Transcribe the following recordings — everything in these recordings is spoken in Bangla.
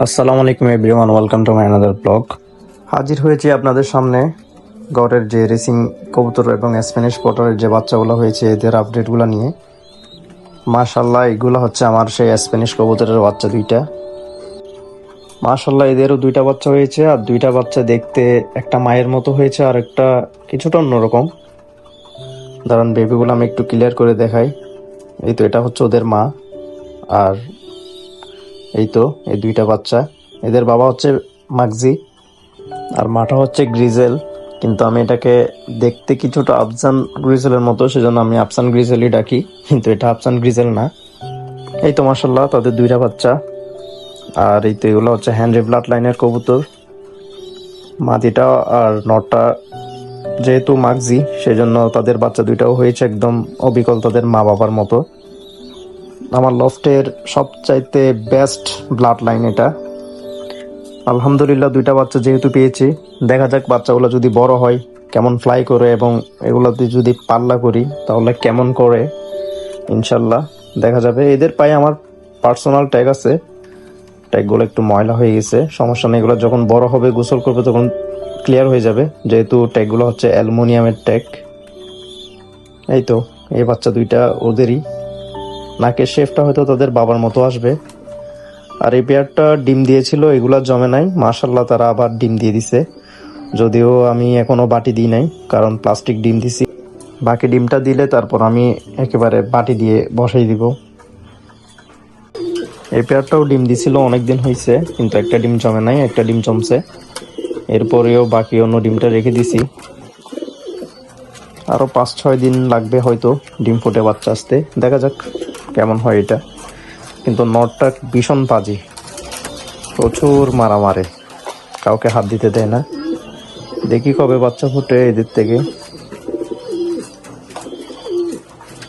আসসালামু আলাইকুম everyone, welcome to my another blog. হাজির হয়েছি আপনাদের সামনে গড়ের যে রেসিং কবুতর এবং স্প্যানিশ পটারের যে বাচ্চাগুলো হয়েছে এদের আপডেটগুলো নিয়ে। মাশাল্লাহ, এগুলো হচ্ছে আমার সেই স্প্যানিশ কবুতরের বাচ্চা দুইটা। মাশাল্লাহ, এদেরও দুইটা বাচ্চা হয়েছে, আর দুইটা বাচ্চা দেখতে একটা মায়ের মতো হয়েছে আর একটা কিছুটা অন্যরকম। দাঁড়ান, বেবিগুলো আমি একটু ক্লিয়ার করে দেখাই। এই তো, এটা হচ্ছে ওদের মা, আর এই তো এই দুইটা বাচ্চা। এদের বাবা হচ্ছে মাগজি আর মাটা হচ্ছে গ্রিজেল, কিন্তু আমি এটাকে দেখতে কিছুটা আফসান গ্রিজেলের মতো, সেজন্য আমি আফসান গ্রিজেলই ডাকি, কিন্তু এটা আফসান গ্রিজেল না। এই তো মাশাল্লাহ, তাদের দুইটা বাচ্চা। আর এই তো এগুলো হচ্ছে হ্যানরি ব্লাড লাইনের কবুতর। মাদিটা আর নটটা যেহেতু মাগজি, সেজন্য তাদের বাচ্চা দুইটাও হয়েছে একদম অবিকল তাদের মা বাবার মতো। আমার লফটের সবচাইতে বেস্ট ব্লাড লাইন এটা। আলহামদুলিল্লাহ, দুইটা বাচ্চা যেহেতু পেয়েছি, দেখা যাক বাচ্চাগুলো যদি বড় হয় কেমন ফ্লাই করে, এবং এগুলোতে যদি পাল্লা করি তাহলে কেমন করে, ইনশাল্লাহ দেখা যাবে। এদের পায়ে আমার পার্সোনাল ট্যাগ আছে, ট্যাগগুলো একটু ময়লা হয়ে গেছে, সমস্যা নেই, এগুলো যখন বড় হবে গোসল করবে তখন ক্লিয়ার হয়ে যাবে, যেহেতু ট্যাগগুলো হচ্ছে অ্যালুমিনিয়ামের ট্যাগ। এই তো এই বাচ্চা দুইটা ওদেরই। নাকের শেফটা হয়তো তাদের বাবার মতো আসবে। আর এই পেয়ারটা ডিম দিয়েছিল, এগুলা জমে নাই, মাশাল্লাহ তারা আবার ডিম দিয়ে দিছে, যদিও আমি এখনো বাটি দিই নাই, কারণ প্লাস্টিক ডিম দিছি। বাকি ডিমটা দিলে তারপর আমি একেবারে বাটি দিয়ে বসাই দিব। এই পেয়ারটাও ডিম দিছিল, অনেকদিন হয়েছে, কিন্তু একটা ডিম জমে নাই, একটা ডিম জমছে। এরপরেও বাকি অন্য ডিমটা রেখে দিছি, আরো 5-6 দিন লাগবে হয়তো ডিম ফুটে বাচ্চা আসতে, দেখা যাক কেমন হয় এটা। কিন্তু নটটা ভীষণ পাজি, প্রচুর মারা মারে, কাউকে হাত দিতে দেয় না। দেখি কবে বাচ্চা ফুটে এদের থেকে।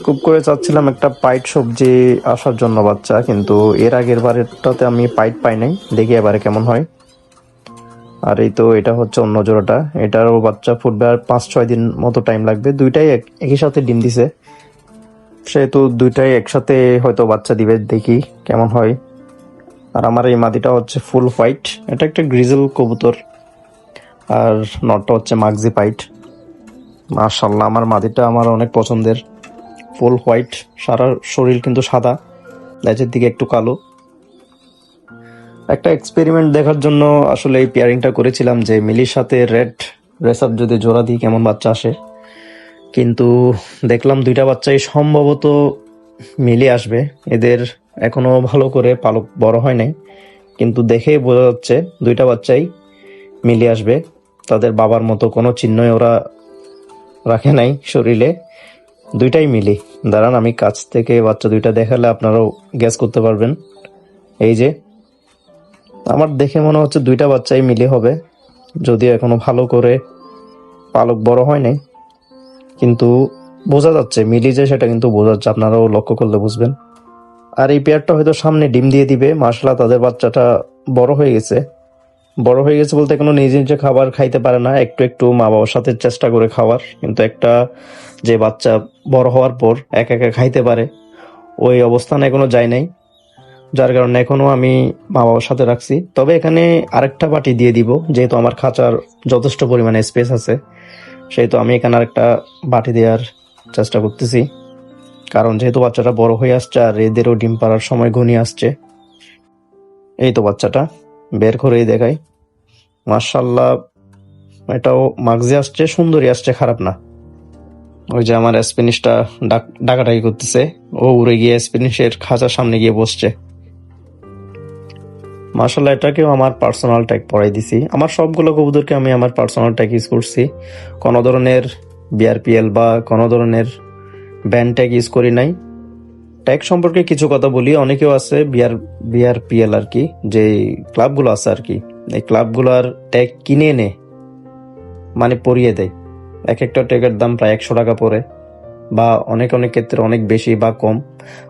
খুব করে চাচ্ছিলাম একটা পাইট সবজি আসার জন্য বাচ্চা, কিন্তু এর আগের বারেরটাতে আমি পাইট পাই নাই, দেখি এবারে কেমন হয়। আর এই তো এটা হচ্ছে অন্য জোড়াটা, এটারও বাচ্চা ফুটবে আর 5-6 দিন মতো টাইম লাগবে। দুইটাই একই সাথে ডিম দিছে, সেহেতু দুইটাই একসাথে হয়তো বাচ্চা দিবে, দেখি কেমন হয়। আর আমার এই মাদিটা হচ্ছে ফুল হোয়াইট, এটা একটা গ্রিজেল কবুতর, আর নটটা হচ্ছে মাগজি পাইট। মাশাল্লাহ, আমার মাদিটা আমার অনেক পছন্দের, ফুল হোয়াইট, সারা শরীর কিন্তু সাদা, লেজের দিকে একটু কালো। একটা এক্সপেরিমেন্ট দেখার জন্য আসলে এই পেয়ারিংটা করেছিলাম, যে মিলির সাথে রেড রেসার যদি জোড়া দিই কেমন বাচ্চা আসে, কিন্তু দেখলাম দুইটা বাচ্চাই সম্ভবত মিলে আসবে। এদের এখনো ভালো করে পালক বড় হয় নাই, কিন্তু দেখেই বোঝা যাচ্ছে দুইটা বাচ্চাই মিলে আসবে। তাদের বাবার মতো কোনো চিহ্নই ওরা রাখে নাই শরীরে, দুইটাই মিলি। দাঁড়ান, আমি কাছ থেকে বাচ্চা দুইটা দেখালে আপনারাও গ্যাস করতে পারবেন। এই যে, আমার দেখে মনে হচ্ছে দুইটা বাচ্চাই মিলে হবে, যদিও এখনো ভালো করে পালক বড় হয় নাই, কিন্তু বোঝা যাচ্ছে মিলি যে, সেটা কিন্তু বোঝা যাচ্ছে, আপনারাও লক্ষ্য করলে বুঝবেন। আর এই পেয়ারটা হয়তো সামনে ডিম দিয়ে দিবে। মাশাআল্লাহ, তাদের বাচ্চাটা বড় হয়ে গেছে। বড় হয়ে গেছে বলতে এখনো নিজে নিজে খাবার খাইতে পারে না, একটু একটু মা বাবার সাথে চেষ্টা করে খাওয়ার, কিন্তু একটা যে বাচ্চা বড় হওয়ার পর একা একা খাইতে পারে, ওই অবস্থানে এখনো যায় নাই, যার কারণে এখনো আমি মা বাবার সাথে রাখছি। তবে এখানে আরেকটা বাটি দিয়ে দিব, যেহেতু আমার খাঁচার যথেষ্ট পরিমাণে স্পেস আছে, সেহেতু আমি এখানে আরেকটা বাটি দেওয়ার চেষ্টা করতেছি, কারণ যেহেতু বাচ্চাটা বড় হয়ে আসছে আর এদেরও ডিম পাড়ার সময় ঘনিয়ে আসছে। এই তো বাচ্চাটা বের করেই দেখাই, মাশাআল্লাহ, এটাও মাগজি আসছে, সুন্দরী আসছে, খারাপ না। ওই যে আমার স্প্যানিশটা ডাকাডাকি করতেছে, ও উড়ে গিয়ে স্প্যানিশের খাঁচার সামনে গিয়ে বসছে। মাশাআল্লাহ, এটাকেও আমার পার্সোনাল ট্যাগ পরাই দিছি। আমার সবগুলো কবুতরকে আমি আমার পার্সোনাল ট্যাগ ইউজ করছি, কোনো ধরনের বিআরপিএল বা কোনো ধরনের ব্যান্ড ট্যাগ ইউজ করি নাই। ট্যাগ সম্পর্কে কিছু কথা বলি। অনেকেও আছে বিআরপিএল আর কি, যে ক্লাবগুলো আছে আর কি, এই ক্লাবগুলোর ট্যাগ কিনে এনে মানে পরিয়ে দেয়, এক একটা ট্যাগের দাম প্রায় 100 টাকা পড়ে, বা অনেক অনেক ক্ষেত্রে অনেক বেশি বা কম।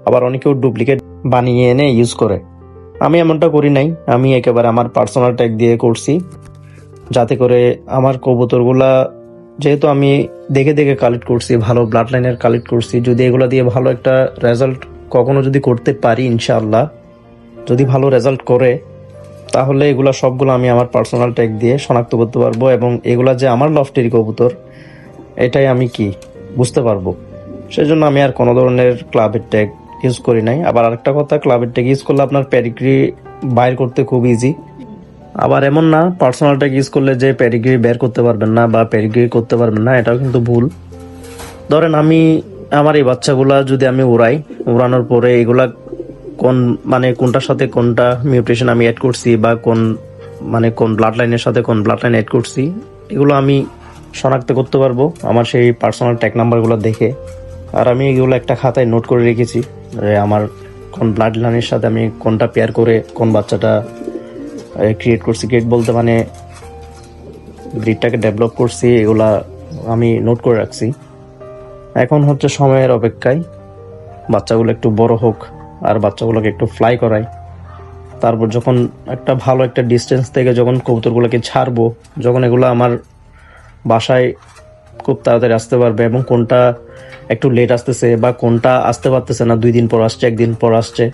আবার অনেকেও ডুপ্লিকেট বানিয়ে এনে ইউজ করে। আমি এমনটা করি নাই, আমি একেবারে আমার পার্সোনাল ট্যাগ দিয়ে করছি, যাতে করে আমার কবুতরগুলা, যেহেতু আমি দেখে দেখে কালেক্ট করছি, ভালো ব্লাড লাইনের কালেক্ট করছি, যদি এগুলা দিয়ে ভালো একটা রেজাল্ট কখনো যদি করতে পারি, ইনশাআল্লাহ যদি ভালো রেজাল্ট করে, তাহলে এগুলা সবগুলো আমি আমার পার্সোনাল ট্যাগ দিয়ে শনাক্ত করতে পারবো, এবং এগুলা যে আমার লফটের কবুতর এটাই আমি কি বুঝতে পারবো। সেজন্য আমি আর কোনো ধরনের ক্লাবের ট্যাগ ইউজ করি নাই। আবার আরেকটা কথা, ক্লাবের ট্যাগ ইউজ করলে আপনার পেডিগ্রি বাইর করতে খুব ইজি। আবার এমন না পার্সোনাল ট্যাগ ইউজ করলে যে পেডিগ্রি বের করতে পারবেন না বা পেডিগ্রি করতে পারবেন না, এটাও কিন্তু ভুল। ধরেন আমি আমার এই বাচ্চাগুলা যদি আমি উড়ানোর পরে এগুলা কোনটার সাথে কোনটা মিউটেশন আমি অ্যাড করছি বা কোন ব্লাড লাইনের সাথে কোন ব্লাড লাইন অ্যাড করছি, এগুলো আমি শনাক্ত করতে পারবো আমার সেই পার্সোনাল ট্যাগ নাম্বারগুলো দেখে। আর আমি এগুলো একটা খাতায় নোট করে রেখেছি যে আমার কোন ব্লাড লাইনের সাথে আমি কোনটা পেয়ার করে কোন বাচ্চাটা ক্রিয়েট করছি। ক্রিয়েট বলতে ব্রিডটাকে ডেভেলপ করছি, এগুলা আমি নোট করে রাখছি। এখন হচ্ছে সময়ের অপেক্ষায় বাচ্চাগুলো একটু বড় হোক আর বাচ্চাগুলোকে একটু ফ্লাই করাই। তারপর যখন একটা ভালো একটা ডিস্টেন্স থেকে যখন কবুতরগুলোকে ছাড়বো, যখন এগুলো আমার বাসায় খুব তাড়াতাড়ি আসতে পারবে এবং কোনটা একটু লেট আসতেছে বা কোনটা আসতে পারতেছে না, 2 দিন পর আসছে, 1 দিন পর আসছে,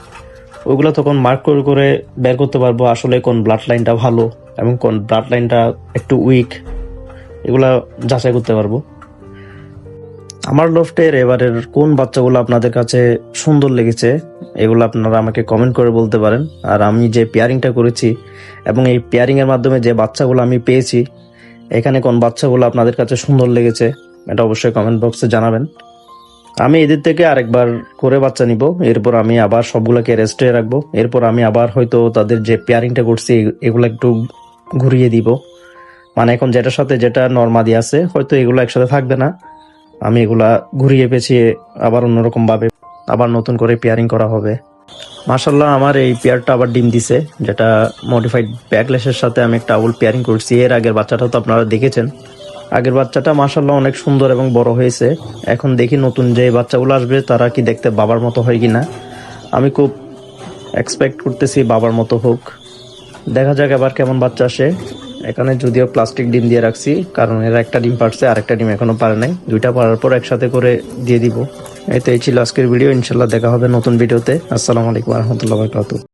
ওইগুলো তখন মার্ক করে করে বের করতে পারবো আসলে কোন ব্লাড লাইনটা ভালো এবং কোন ব্লাড লাইনটা একটু উইক, এগুলা যাচাই করতে পারবো। আমার লফটের এবারের কোন বাচ্চাগুলো আপনাদের কাছে সুন্দর লেগেছে এগুলো আপনারা আমাকে কমেন্ট করে বলতে পারেন। আর আমি যে পেয়ারিংটা করেছি এবং এই পেয়ারিং এর মাধ্যমে যে বাচ্চাগুলো আমি পেয়েছি, এখানে কোন বাচ্চাগুলো আপনাদের কাছে সুন্দর লেগেছে এটা অবশ্যই কমেন্ট বক্সে জানাবেন। আমি এদের থেকে আরেকবার করে বাচ্চা নিব, এরপর আমি আবার সবগুলোকে রেস্টে রাখবো। এরপর আমি আবার হয়তো তাদের যে পেয়ারিংটা করছি এগুলো একটু ঘুরিয়ে দিব, এখন যেটার সাথে যেটা নর্মাদি আছে হয়তো এগুলো একসাথে থাকবে না, আমি এগুলা ঘুরিয়ে পেঁচিয়ে আবার অন্যরকম ভাবে আবার নতুন করে পেয়ারিং করা হবে। মাশাল্লাহ আমার এই পেয়ারটা আবার ডিম দিছে, যেটা মডিফাইড ব্যাকলেসের সাথে আমি একটা আউল পেয়ারিং করছি। এর আগের বাচ্চাটা তো আপনারা দেখেছেন, আগের বাচ্চাটা মাশাল্লাহ অনেক সুন্দর এবং বড় হয়েছে। এখন দেখি নতুন যে বাচ্চাগুলো আসবে তারা কি দেখতে বাবার মতো হয় কিনা। আমি খুব এক্সপেক্ট করতেছি বাবার মতো হোক, দেখা যাক এবার কেমন বাচ্চা আসে। এখানে যদিও প্লাস্টিক ডিম দিয়ে রাখছি, কারণ এরা একটা ডিম পারছে আর একটা ডিম এখনো পারে নাই, 2টা পারার পর একসাথে করে দিয়ে দিব। এই ছিল আজকের ভিডিও, ইনশাল্লাহ দেখা হবে নতুন ভিডিওতে। আসসালামু আলাইকুম ওয়া রাহমাতুল্লাহি ওয়া বারাকাতুহু।